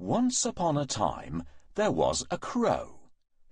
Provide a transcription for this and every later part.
Once upon a time there was a crow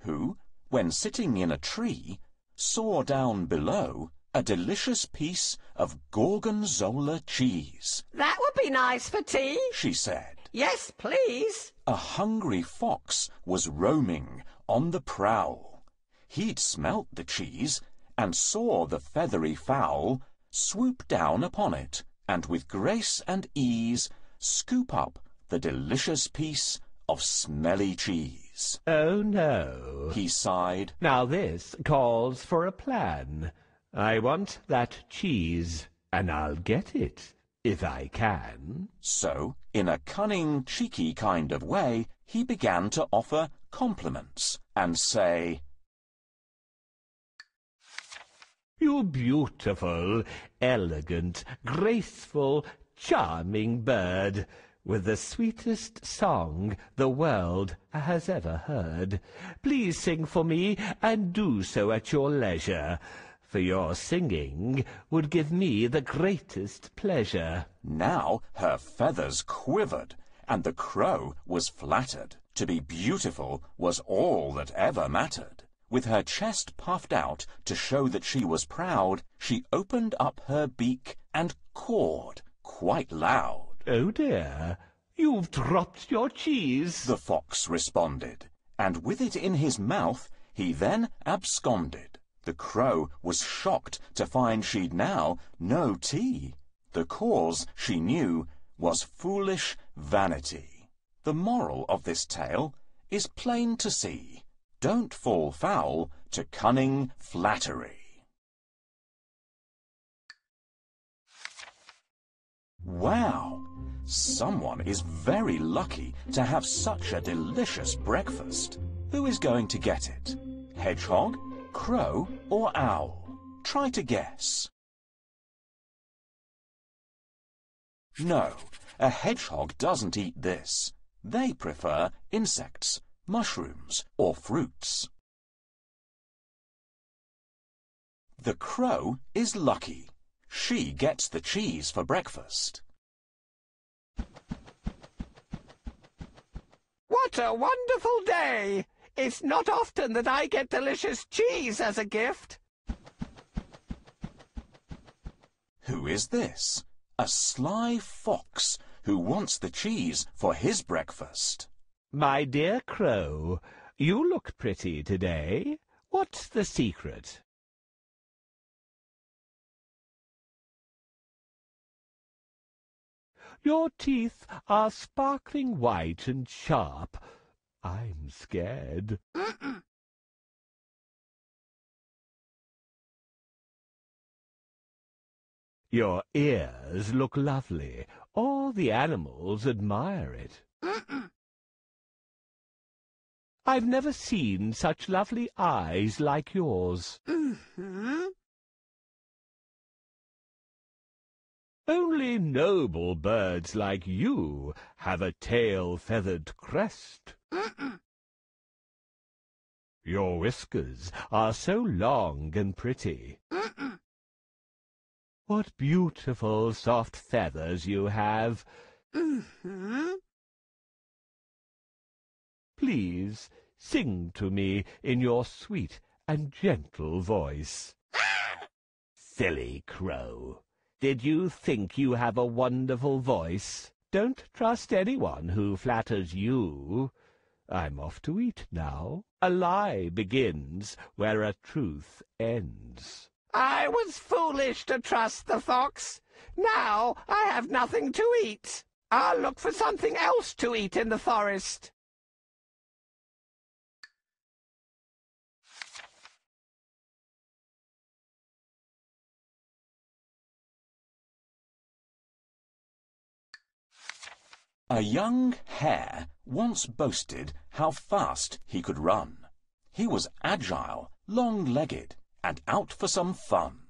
who, when sitting in a tree, saw down below a delicious piece of gorgonzola cheese. "That would be nice for tea," she said. "Yes, please." A hungry fox was roaming on the prowl. He'd smelt the cheese and saw the feathery fowl swoop down upon it and with grace and ease scoop up the delicious piece of smelly cheese. "Oh, no," he sighed. "Now this calls for a plan. I want that cheese, and I'll get it, if I can." So, in a cunning, cheeky kind of way, he began to offer compliments and say, "You beautiful, elegant, graceful, charming bird, with the sweetest song the world has ever heard. Please sing for me, and do so at your leisure, for your singing would give me the greatest pleasure." Now her feathers quivered, and the crow was flattered. To be beautiful was all that ever mattered. With her chest puffed out to show that she was proud, she opened up her beak and cawed quite loud. "Oh dear, you've dropped your cheese," the fox responded, and with it in his mouth he then absconded. The crow was shocked to find she'd now no tea. The cause, she knew, was foolish vanity. The moral of this tale is plain to see. Don't fall foul to cunning flattery. Wow! Someone is very lucky to have such a delicious breakfast. Who is going to get it? Hedgehog, crow, or owl? Try to guess. No, a hedgehog doesn't eat this. They prefer insects, mushrooms, or fruits. The crow is lucky. She gets the cheese for breakfast. What a wonderful day! It's not often that I get delicious cheese as a gift. Who is this? A sly fox who wants the cheese for his breakfast. "My dear crow, you look pretty today. What's the secret?" "Your teeth are sparkling white and sharp. I'm scared." "Your ears look lovely. All the animals admire it." "I've never seen such lovely eyes like yours." "Only noble birds like you have a tail-feathered crest." "Your whiskers are so long and pretty." "What beautiful soft feathers you have." "Please sing to me in your sweet and gentle voice." "Silly crow! Did you think you have a wonderful voice? Don't trust anyone who flatters you. I'm off to eat now. A lie begins where a truth ends." I was foolish to trust the fox. Now I have nothing to eat. I'll look for something else to eat in the forest. A young hare once boasted how fast he could run. He was agile, long-legged, and out for some fun.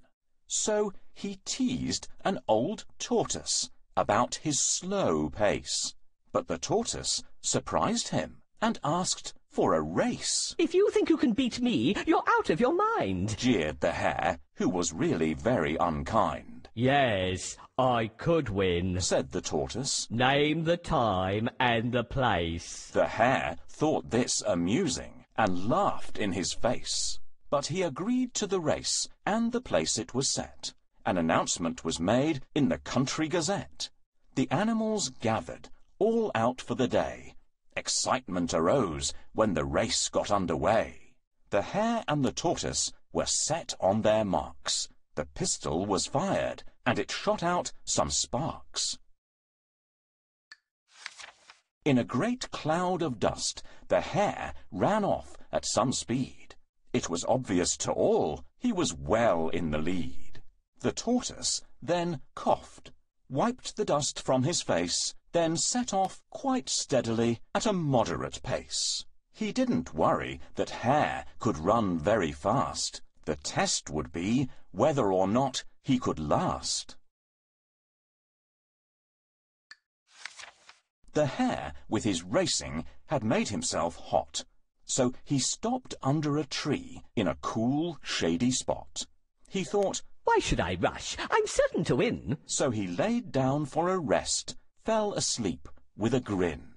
So he teased an old tortoise about his slow pace. But the tortoise surprised him and asked for a race. "If you think you can beat me, you're out of your mind," jeered the hare, who was really very unkind. Yes, I could win, said the tortoise. Name the time and the place. The hare thought this amusing and laughed in his face. But he agreed to the race and the place it was set. An announcement was made in the Country Gazette. The animals gathered, all out for the day. Excitement arose when the race got under way. The hare and the tortoise were set on their marks. The pistol was fired, and it shot out some sparks. In a great cloud of dust, the hare ran off at some speed. It was obvious to all he was well in the lead. The tortoise then coughed, wiped the dust from his face, then set off quite steadily at a moderate pace. He didn't worry that hare could run very fast. The test would be whether or not he could last. The hare, with his racing, had made himself hot, so he stopped under a tree in a cool, shady spot. He thought, Why should I rush? I'm certain to win. So he laid down for a rest, fell asleep with a grin.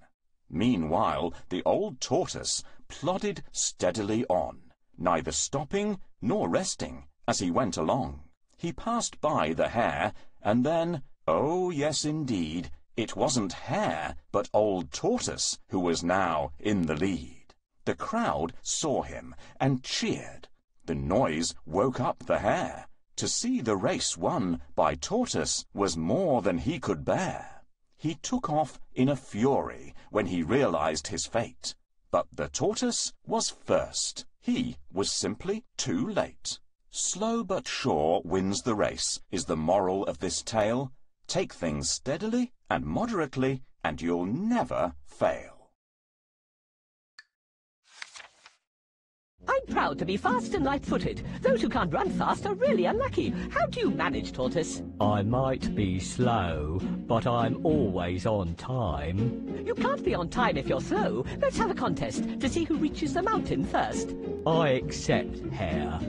Meanwhile, the old tortoise plodded steadily on, neither stopping nor resting as he went along. He passed by the hare, and then, oh yes indeed, it wasn't hare, but old tortoise who was now in the lead. The crowd saw him and cheered. The noise woke up the hare. To see the race won by tortoise was more than he could bear. He took off in a fury when he realized his fate. But the tortoise was first. He was simply too late. Slow but sure wins the race, is the moral of this tale. Take things steadily and moderately, and you'll never fail. I'm proud to be fast and light-footed. Those who can't run fast are really unlucky. How do you manage, Tortoise? I might be slow, but I'm always on time. You can't be on time if you're slow. Let's have a contest to see who reaches the mountain first. I accept, hare.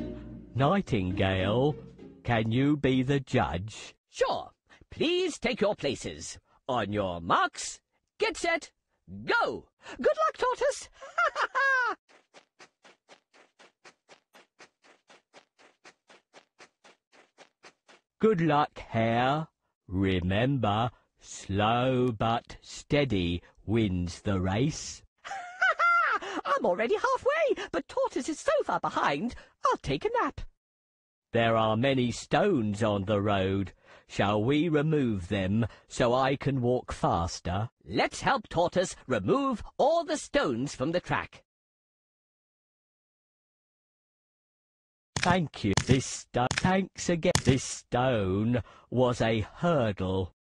Nightingale, can you be the judge? Sure. Please take your places. On your marks, get set, go! Good luck, Tortoise! Ha ha ha! Good luck, hare. Remember, slow but steady wins the race. I'm already halfway, but Tortoise is so far behind, I'll take a nap. There are many stones on the road. Shall we remove them so I can walk faster? Let's help Tortoise remove all the stones from the track. Thank you. Thanks again. This stone was a hurdle.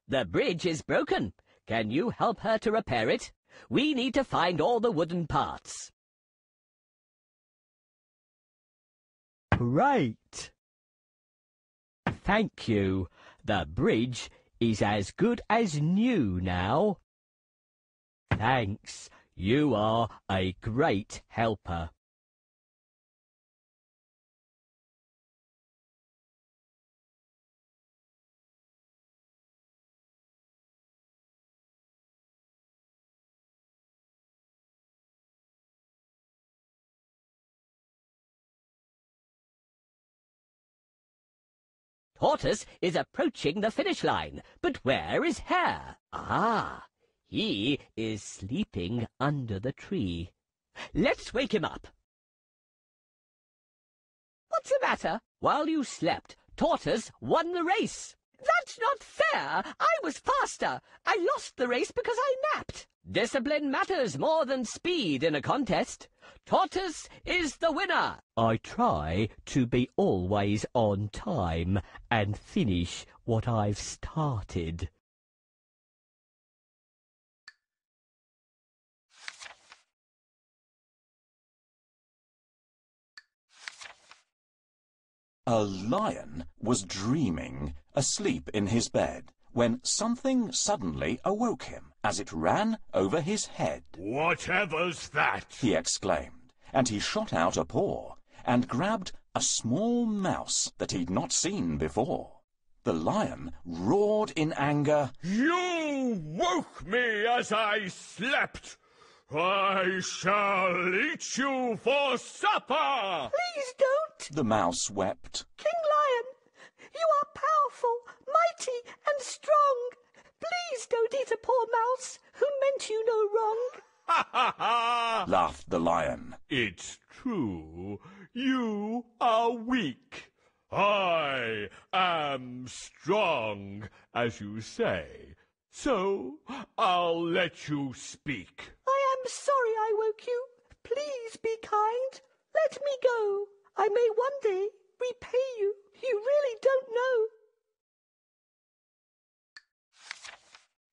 The bridge is broken. Can you help her to repair it? We need to find all the wooden parts. Great! Thank you. The bridge is as good as new now. Thanks. You are a great helper. Tortoise is approaching the finish line, but where is Hare? Ah, he is sleeping under the tree. Let's wake him up. What's the matter? While you slept, Tortoise won the race. That's not fair. I was faster. I lost the race because I napped. Discipline matters more than speed in a contest. Tortoise is the winner. I try to be always on time and finish what I've started. A lion was dreaming, asleep in his bed, when something suddenly awoke him as it ran over his head. "Whatever's that?" he exclaimed, and he shot out a paw and grabbed a small mouse that he'd not seen before. The lion roared in anger. "You woke me as I slept! I shall eat you for supper!" Please don't! The mouse wept. King Lion, you are powerful, mighty, and strong. Please don't eat a poor mouse who meant you no wrong. "Ha ha ha!" laughed the lion. "It's true. You are weak. I am strong, as you say. So I'll let you speak." I am sorry I woke you. Please be kind. Let me go. I may one day repay you. You really don't know.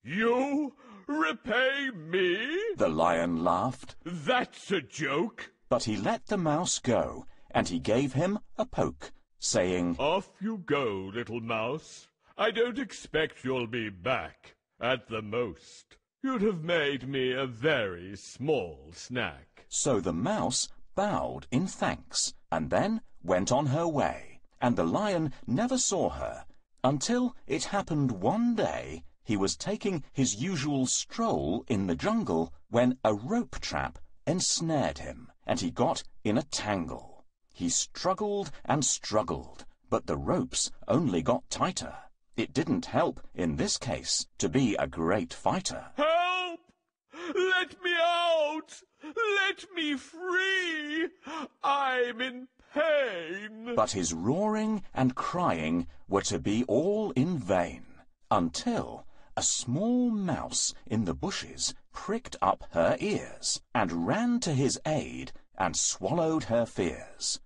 "You repay me?" The lion laughed. "That's a joke." But he let the mouse go, and he gave him a poke, saying, "Off you go, little mouse. I don't expect you'll be back. At the most, you'd have made me a very small snack." So the mouse bowed in thanks, and then went on her way, and the lion never saw her, until it happened one day he was taking his usual stroll in the jungle when a rope trap ensnared him, and he got in a tangle. He struggled and struggled, but the ropes only got tighter. It didn't help, in this case, to be a great fighter. "Help! Let me out! Let me free! I'm in pain!" But his roaring and crying were to be all in vain, until a small mouse in the bushes pricked up her ears and ran to his aid and swallowed her fears.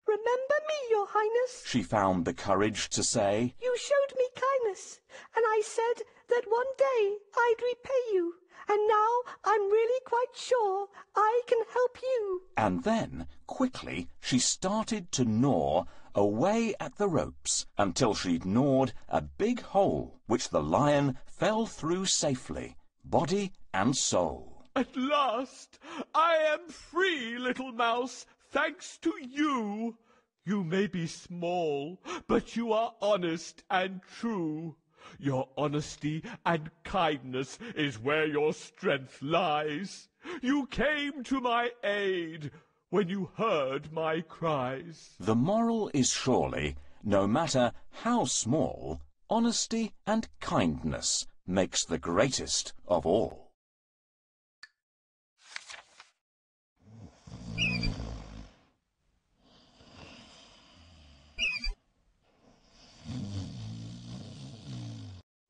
Remember me, your highness. She found the courage to say. You showed me kindness, and I said that one day I'd repay you. And now I'm really quite sure I can help you. And then, quickly, she started to gnaw away at the ropes until she'd gnawed a big hole which the lion fell through safely, body and soul. "At last I am free, little mouse, thanks to you. You may be small, but you are honest and true. Your honesty and kindness is where your strength lies. You came to my aid when you heard my cries." The moral is surely, no matter how small, honesty and kindness makes the greatest of all.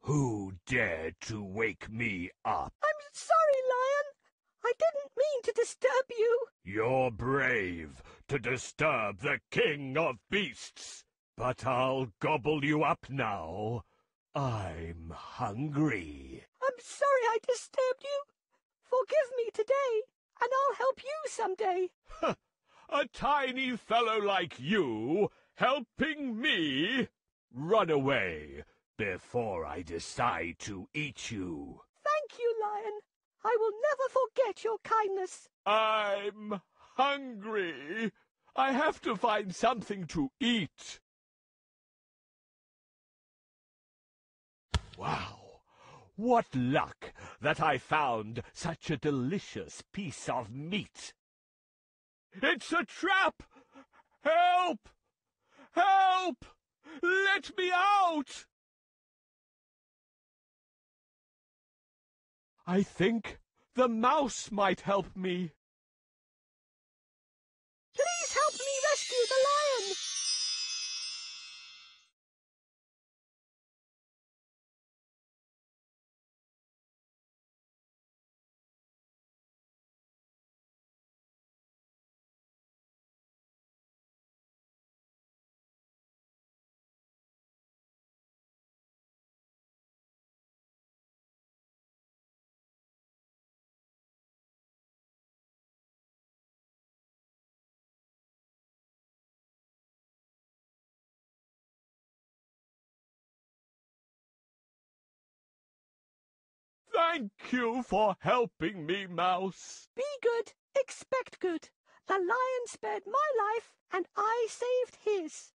"Who dared to wake me up?" I'm sorry, Lion. I didn't mean to disturb you. "You're brave to disturb the king of beasts, but I'll gobble you up now. I'm hungry." I'm sorry I disturbed you. Forgive me today, and I'll help you someday. "A tiny fellow like you helping me? Run away before I decide to eat you." Thank you, Lion. I will never forget your kindness. "I'm hungry. I have to find something to eat." Wow! What luck that I found such a delicious piece of meat. "It's a trap! Help! Help! Let me out!" I think the mouse might help me. Please help me rescue the lion. Thank you for helping me, Mouse. Be good, expect good. The lion spared my life, and I saved his.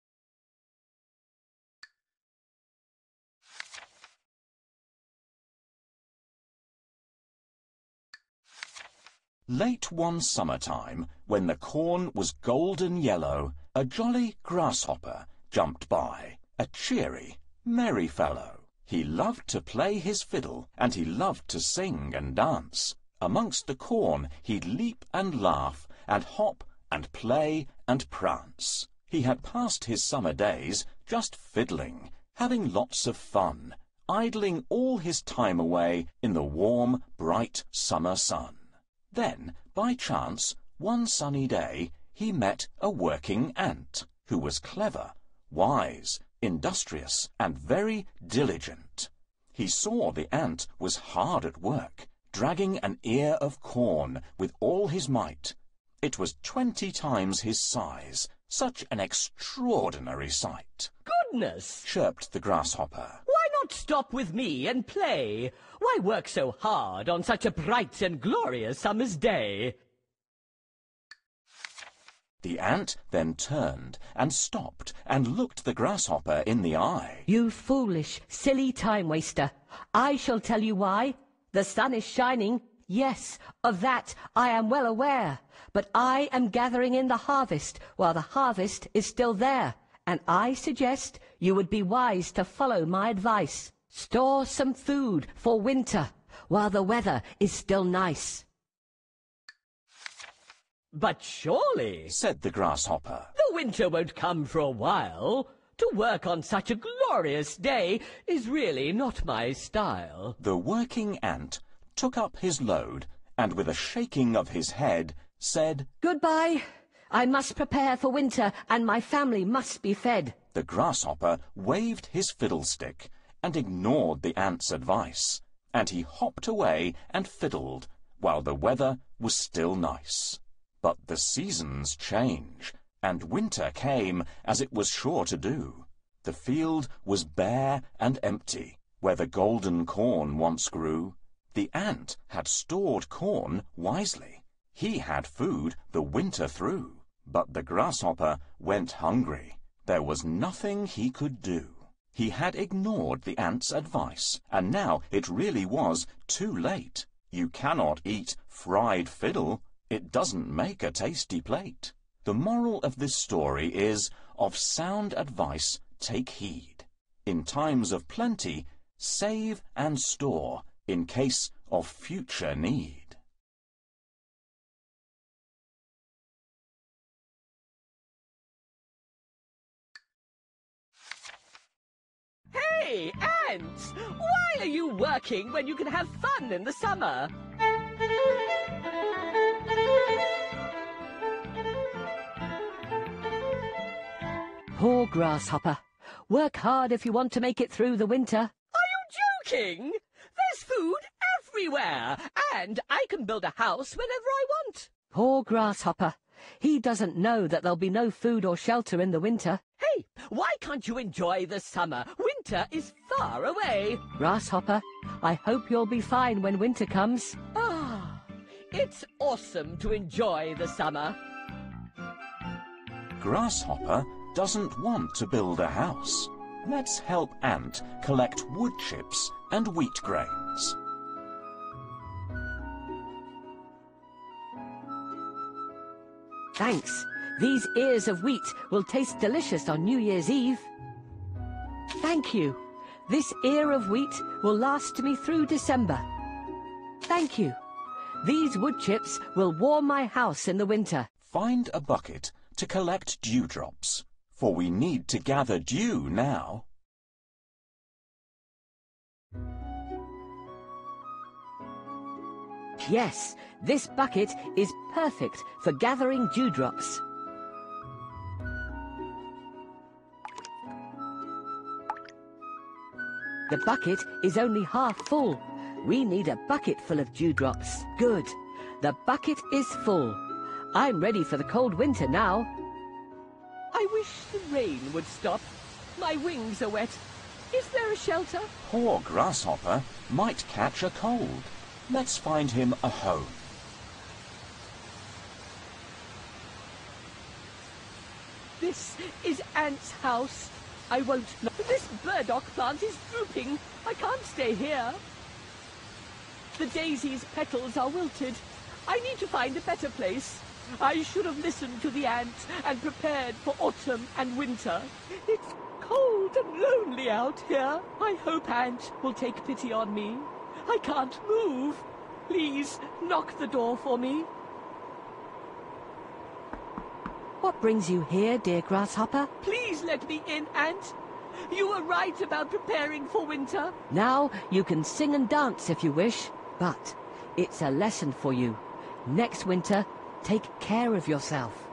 Late one summertime, when the corn was golden yellow, a jolly grasshopper jumped by, a cheery, merry fellow. He loved to play his fiddle, and he loved to sing and dance. Amongst the corn he'd leap and laugh, and hop and play and prance. He had passed his summer days just fiddling, having lots of fun, idling all his time away in the warm, bright summer sun. Then, by chance, one sunny day, he met a working ant, who was clever, wise, industrious, and very diligent. He saw the ant was hard at work, dragging an ear of corn with all his might. It was 20 times his size, such an extraordinary sight. Goodness! Chirped the grasshopper. Why not stop with me and play? Why work so hard on such a bright and glorious summer's day? The ant then turned and stopped and looked the grasshopper in the eye. You foolish, silly time-waster. I shall tell you why. The sun is shining. Yes, of that I am well aware. But I am gathering in the harvest while the harvest is still there. And I suggest you would be wise to follow my advice. Store some food for winter while the weather is still nice. But surely, said the grasshopper, the winter won't come for a while. To work on such a glorious day is really not my style. The working ant took up his load and with a shaking of his head said, Goodbye. I must prepare for winter and my family must be fed. The grasshopper waved his fiddlestick and ignored the ant's advice, and he hopped away and fiddled while the weather was still nice. But the seasons change, and winter came as it was sure to do. The field was bare and empty, where the golden corn once grew. The ant had stored corn wisely. He had food the winter through. But the grasshopper went hungry. There was nothing he could do. He had ignored the ant's advice, and now it really was too late. You cannot eat fried fiddle. It doesn't make a tasty plate. The moral of this story is, of sound advice take heed. In times of plenty, save and store in case of future need. Hey, ants! Why are you working when you can have fun in the summer? Poor grasshopper. Work hard if you want to make it through the winter. Are you joking? There's food everywhere, and I can build a house whenever I want. Poor grasshopper. He doesn't know that there'll be no food or shelter in the winter. Hey, why can't you enjoy the summer? Winter is far away. Grasshopper, I hope you'll be fine when winter comes. Ah, it's awesome to enjoy the summer. Grasshopper doesn't want to build a house. Let's help Ant collect wood chips and wheat grains. Thanks. These ears of wheat will taste delicious on New Year's Eve. Thank you. This ear of wheat will last me through December. Thank you. These wood chips will warm my house in the winter. Find a bucket to collect dewdrops, for we need to gather dew now. Yes, this bucket is perfect for gathering dewdrops. The bucket is only half full. We need a bucket full of dewdrops. Good. The bucket is full. I'm ready for the cold winter now. I wish the rain would stop. My wings are wet. Is there a shelter? Poor Grasshopper might catch a cold. Let's find him a home. This is Ant's house. I won't know. This burdock plant is drooping. I can't stay here. The daisy's petals are wilted. I need to find a better place. I should have listened to the ant and prepared for autumn and winter. It's cold and lonely out here. I hope Ant will take pity on me. I can't move. Please knock the door for me. What brings you here, dear Grasshopper? Please let me in, Ant. You were right about preparing for winter. Now you can sing and dance if you wish, but it's a lesson for you. Next winter, take care of yourself.